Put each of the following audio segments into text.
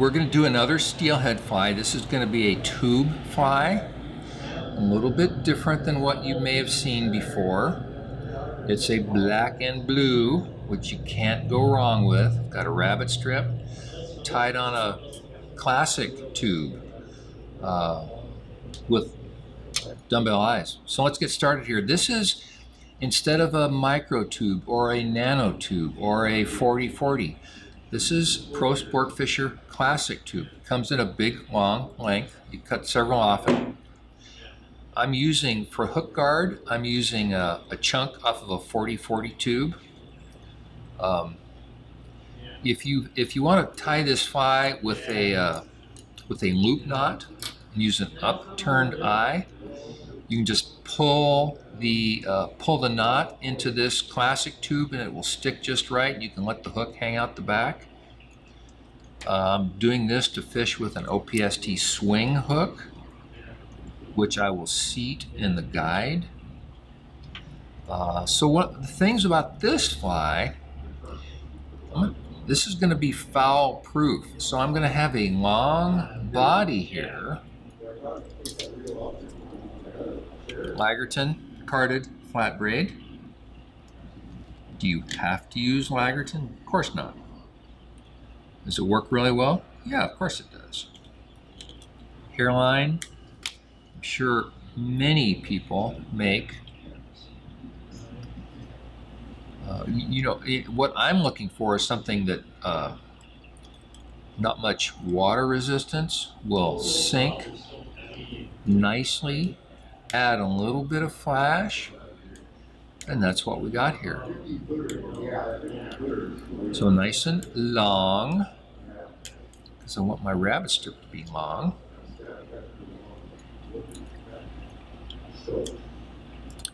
we're going to do another steelhead fly. This is going to be a tube fly, a little bit different than what you may have seen before. It's a black and blue, which you can't go wrong with. Got a rabbit strip tied on a classic tube with dumbbell eyes. So let's get started here. This is, instead of a micro tube or a nano tube or a 40-40, this is Pro Sport Fisher classic tube. It comes in a big long length. You cut several off it. I'm using, for hook guard, I'm using a chunk off of a 40-40 tube. If you want to tie this fly with a loop knot and use an upturned eye, you can just pull the knot into this classic tube and it will stick just right. You can let the hook hang out the back. I'm doing this to fish with an OPST swing hook, which I will seat in the guide. So one of the things about this fly, this is going to be foul proof. So I'm going to have a long body here. Lagerton carded flat braid. Do you have to use Lagerton? Of course not. Does it work really well? Yeah, of course it does. Hairline, I'm sure many people make. What I'm looking for is something that not much water resistance, will sink nicely, add a little bit of flash, and that's what we got here. So nice and long, because I want my rabbit strip to be long.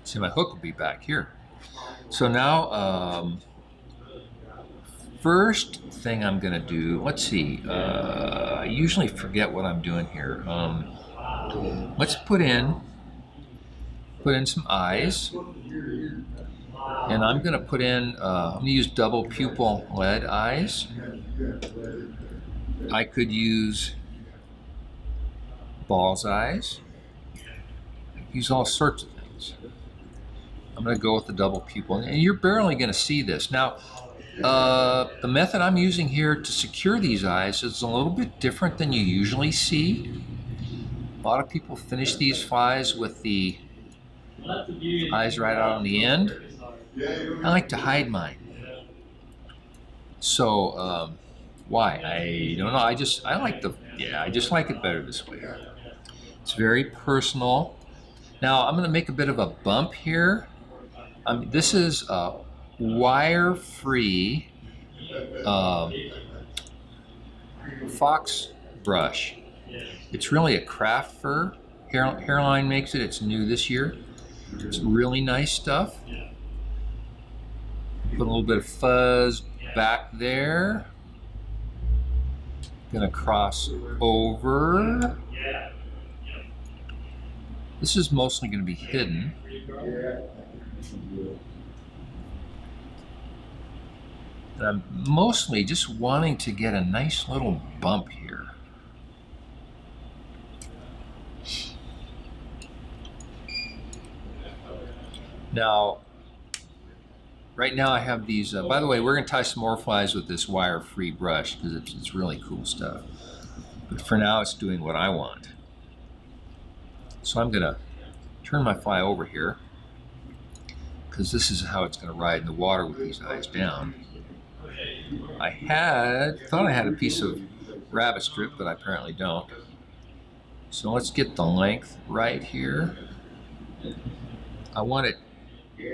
See, my hook will be back here. So now, first thing I'm going to do, let's see, I usually forget what I'm doing here. Let's put in some eyes, and I'm going to put in, I'm going to use double pupil lead eyes. I could use ball's eyes, use all sorts of things. I'm going to go with the double pupil, and you're barely going to see this. Now, the method I'm using here to secure these eyes is a little bit different than you usually see. A lot of people finish these flies with the eyes right out on the end. I like to hide mine. So, why? I don't know. I just like it better this way. It's very personal. Now I'm going to make a bit of a bump here. This is a wire-free fox brush. It's really a craft fur. Hairline makes it. It's new this year. It's really nice stuff. Put a little bit of fuzz back there. Gonna cross over. This is mostly going to be hidden. And I'm mostly just wanting to get a nice little bump here. Now, right now I have these, by the way, we're going to tie some more flies with this wire-free brush because it's really cool stuff. But for now, it's doing what I want. So I'm going to turn my fly over here because this is how it's going to ride in the water with these eyes down. I thought I had a piece of rabbit strip, but I apparently don't. So let's get the length right here. I want it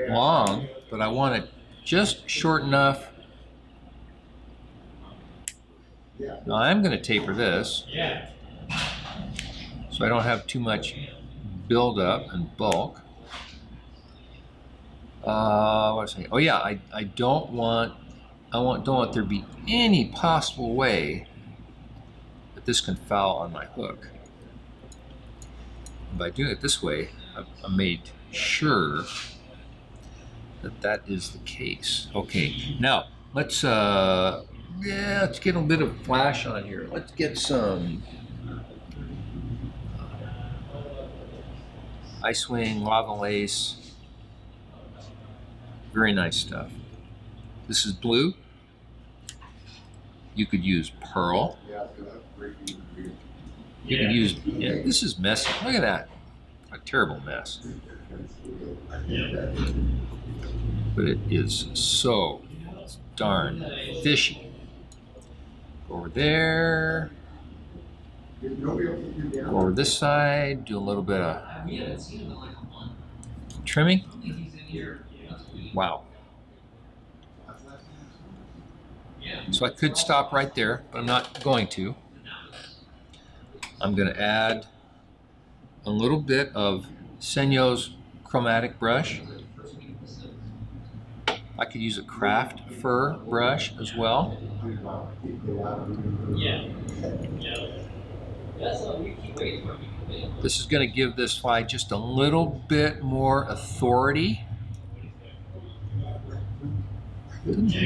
long, but I want it just short enough. Now I'm going to taper this so I don't have too much build up and bulk. What was I saying? Oh yeah, I don't want there to be any possible way that this can foul on my hook. And by doing it this way, I've made sure that is the case. Okay, now let's Yeah, let's get a bit of flash on here. Let's get some ice swing, lava lace. Very nice stuff. This is blue. You could use pearl. You could use, yeah, this is messy. Look at that. A terrible mess. But it is so darn fishy. Go over there. Go over this side. Do a little bit of trimming. Wow. So I could stop right there, but I'm not going to. I'm going to add a little bit of Senyo's chromatic brush. I could use a craft fur brush as well. This is going to give this fly just a little bit more authority.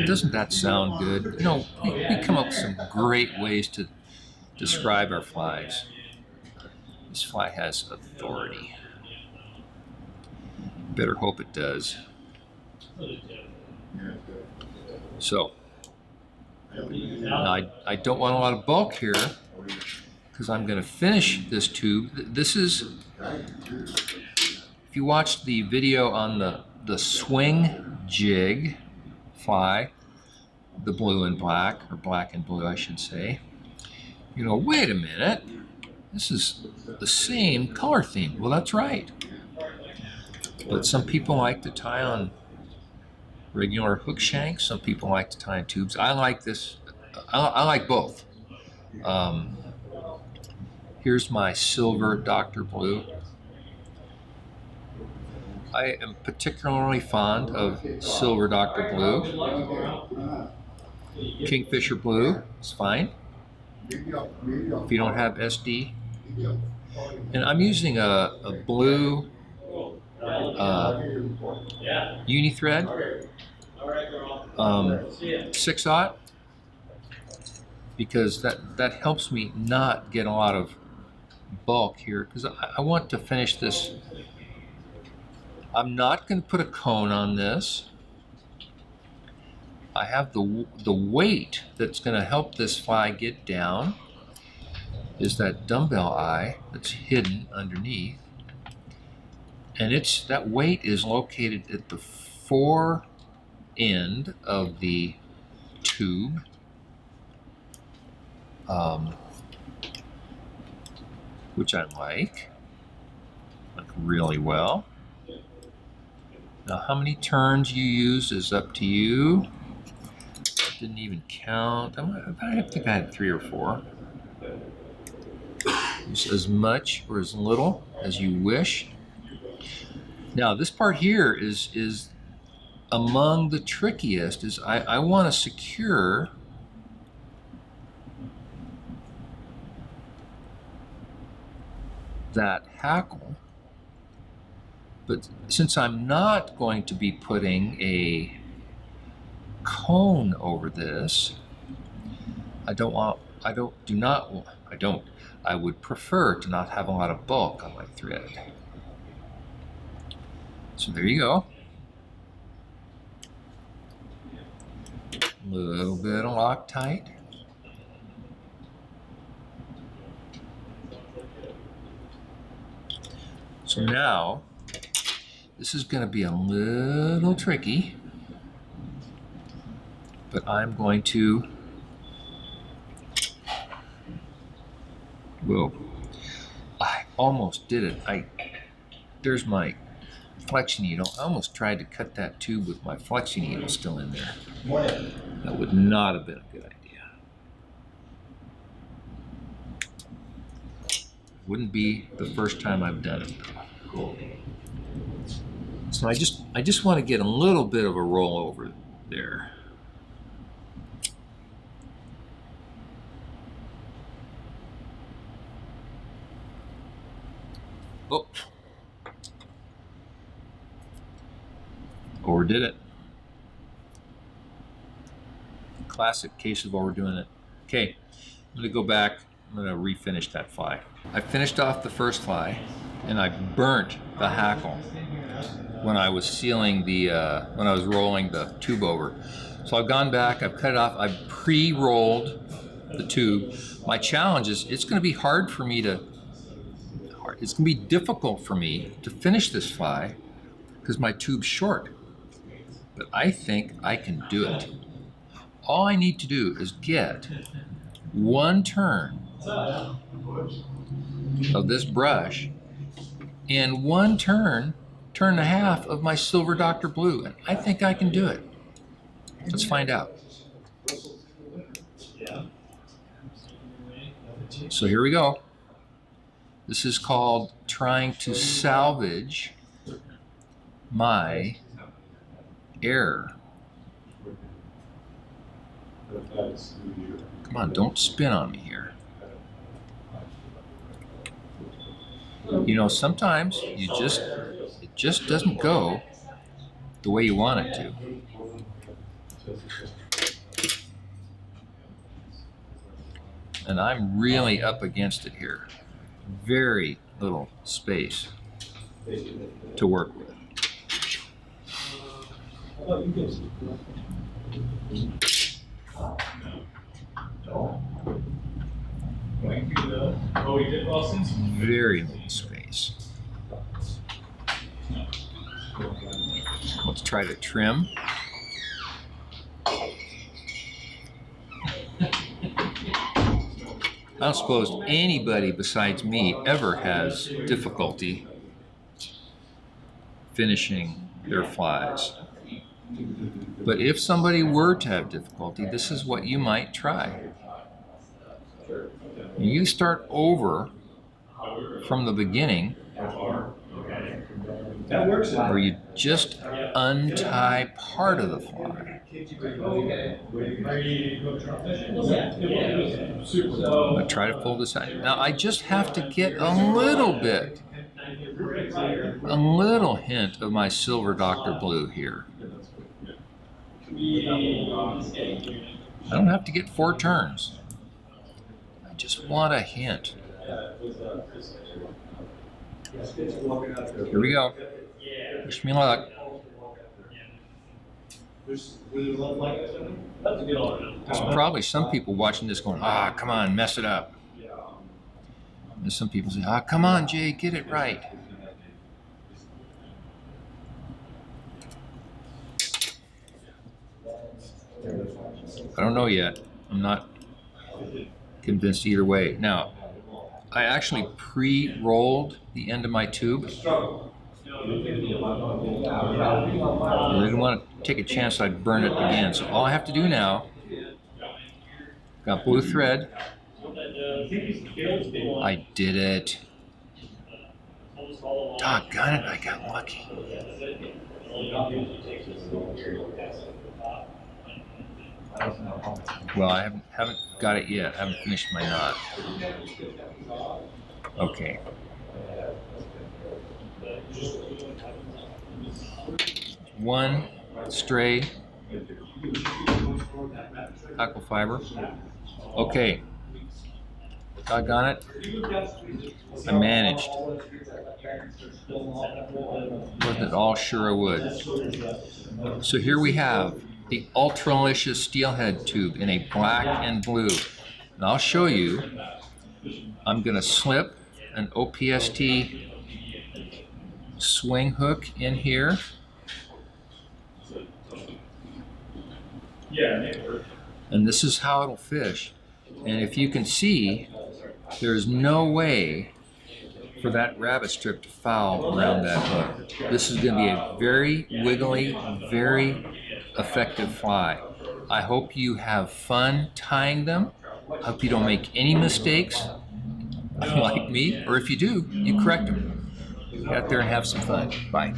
Doesn't that sound good? You know, we come up with some great ways to describe our flies. This fly has authority. Better hope it does. So, now I don't want a lot of bulk here because I'm going to finish this tube. This is, if you watched the video on the swing jig fly, the blue and black, or black and blue I should say, you know, wait a minute, this is the same color theme. Well, that's right. But some people like to tie on regular hook shanks. Some people like to tie on tubes. I like this. I like both. Here's my silver Dr. Blue. I am particularly fond of silver Dr. Blue. Kingfisher blue is fine if you don't have SD. And I'm using a blue uni thread, 6/0, because that helps me not get a lot of bulk here, because I want to finish this. I'm not going to put a cone on this. I have the weight that's going to help this fly get down is that dumbbell eye that's hidden underneath, and that weight is located at the fore end of the tube, which I like really well. Now, how many turns you use is up to you. Didn't even count. I think I had 3 or 4. Use as much or as little as you wish. Now, this part here is among the trickiest. Is I want to secure that hackle. But since I'm not going to be putting a cone over this, I would prefer to not have a lot of bulk on my thread. So there you go. A little bit of Loctite. So now, this is going to be a little tricky, but I'm going to, whoa, I almost did it. There's my flexi needle. I almost tried to cut that tube with my flexi needle still in there. That would not have been a good idea. Wouldn't be the first time I've done it. So I just want to get a little bit of a roll over there. Oh, overdid it. classic case of overdoing it. Okay, I'm gonna go back. I'm gonna refinish that fly. I finished off the first fly, and I burnt the hackle when I was sealing the, when I was rolling the tube over. So I've gone back, I've cut it off, I've pre-rolled the tube. My challenge is it's gonna be hard for me to, it's gonna be difficult for me to finish this fly because my tube's short. But I think I can do it. All I need to do is get one turn of this brush and one turn and a half of my Silver Dr. Blue, and I think I can do it. Let's find out. So here we go. This is called trying to salvage my error. Come on, don't spin on me here. You know, sometimes it just doesn't go the way you want it to. And I'm really up against it here. Very little space to work with. Very little space. Let's try to trim. I don't suppose anybody besides me ever has difficulty finishing their flies. But if somebody were to have difficulty, this is what you might try. You start over from the beginning, where you just untie part of the fly. I'm going to try to pull this out. Now I just have to get a little bit, a little hint of my Silver Dr. Blue here. I don't have to get 4 turns. I just want a hint. Here we go. Wish me luck. There's probably some people watching this going, ah, come on, mess it up. And some people say, ah, come on, Jay, get it right. I don't know yet. I'm not convinced either way. Now, I actually pre-rolled the end of my tube. I didn't want to take a chance I'd burn it again. So all I have to do now, got blue thread. I did it. Doggone it, I got lucky. Well, I haven't got it yet. I haven't finished my knot. Okay. One stray hackle fiber. Okay. Doggone it. I managed. Wasn't at all sure I would. So here we have the Ultralicious Steelhead Tube in a black and blue. And I'll show you. I'm going to slip an OPST swing hook in here. And this is how it'll fish. And if you can see, there's no way for that rabbit strip to foul around that hook. This is going to be a very wiggly, very effective fly. I hope you have fun tying them. I hope you don't make any mistakes like me, or if you do, you correct them. Get out there and have some fun. Bye.